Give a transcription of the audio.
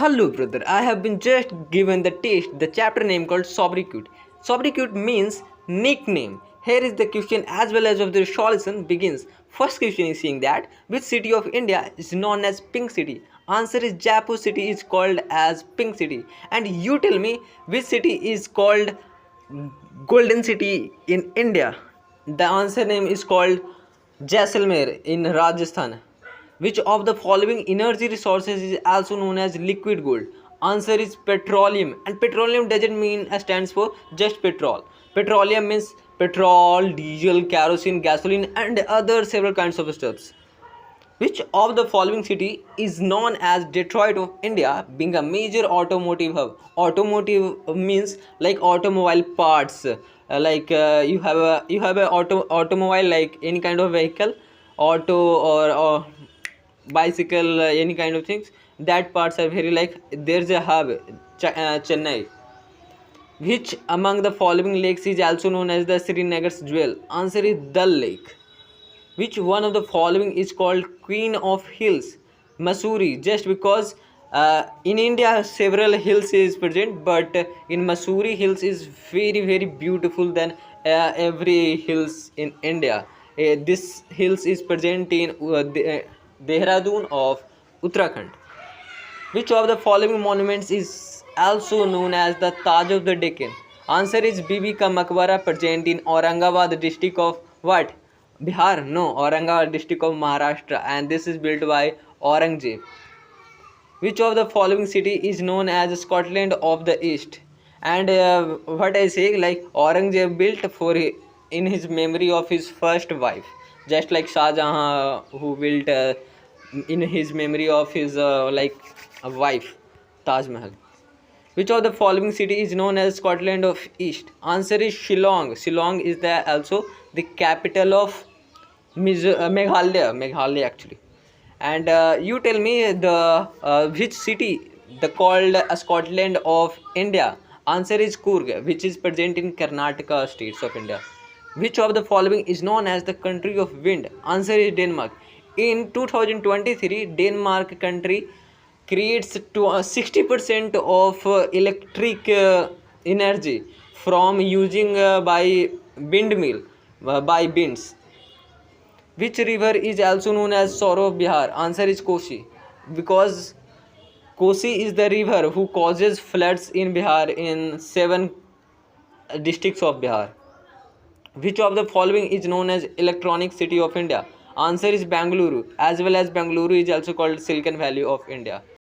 Hello, brother. I have been just given the test, the chapter name called Sobriquet. Sobriquet means nickname. Here is the question as well as of the solution begins. First question is saying that which city of India is known as Pink City? Answer is Jaipur city is called as Pink City. And you tell me which city is called Golden City in India? The answer name is called Jaisalmer in Rajasthan. Which of the following energy resources is also known as liquid gold? Answer is petroleum. And petroleum doesn't mean stands for just petrol. Petroleum means petrol, diesel, kerosene, gasoline, and other several kinds of stuffs. Which of the following city is known as Detroit of India, being a major automotive hub? Automotive means like automobile parts. You have a automobile like any kind of vehicle, auto or bicycle, any kind of things. That parts are very like there's a hub, Chennai. Which among the following lakes is also known as the Srinagar's jewel? Answer is Dal Lake. Which one of the following is called Queen of Hills? Mussoorie, just because in India several hills is present, but in Mussoorie hills is very beautiful than every hills in India. This hills is present in Dehradun of Uttarakhand. Which of the following monuments is also known as the Taj of the Deccan? Answer is Bibi Ka Maqbara, present in Aurangabad district of what? Bihar? No, Aurangabad district of Maharashtra, and this is built by Aurangzeb. Which of the following city is known as Scotland of the East? And what I say, like Aurangzeb built in his memory of his first wife, just like Shah Jahan who built in his memory of his like a wife, Taj Mahal. Which of the following city is known as Scotland of East? Answer is Shillong. Shillong is also the capital of Meghalaya actually. And you tell me the which city the called Scotland of India? Answer is Coorg, which is present in Karnataka states of India. Which of the following is known as the country of wind? Answer is Denmark. In 2023, Denmark country creates to 60% of electric energy from using by windmill, by winds. Which river is also known as Sorrow of Bihar? Answer is Kosi, because Kosi is the river who causes floods in Bihar in 7 districts of Bihar. Which of the following is known as electronic city of India? Answer is Bangalore, as well as Bangalore is also called Silicon Valley of India.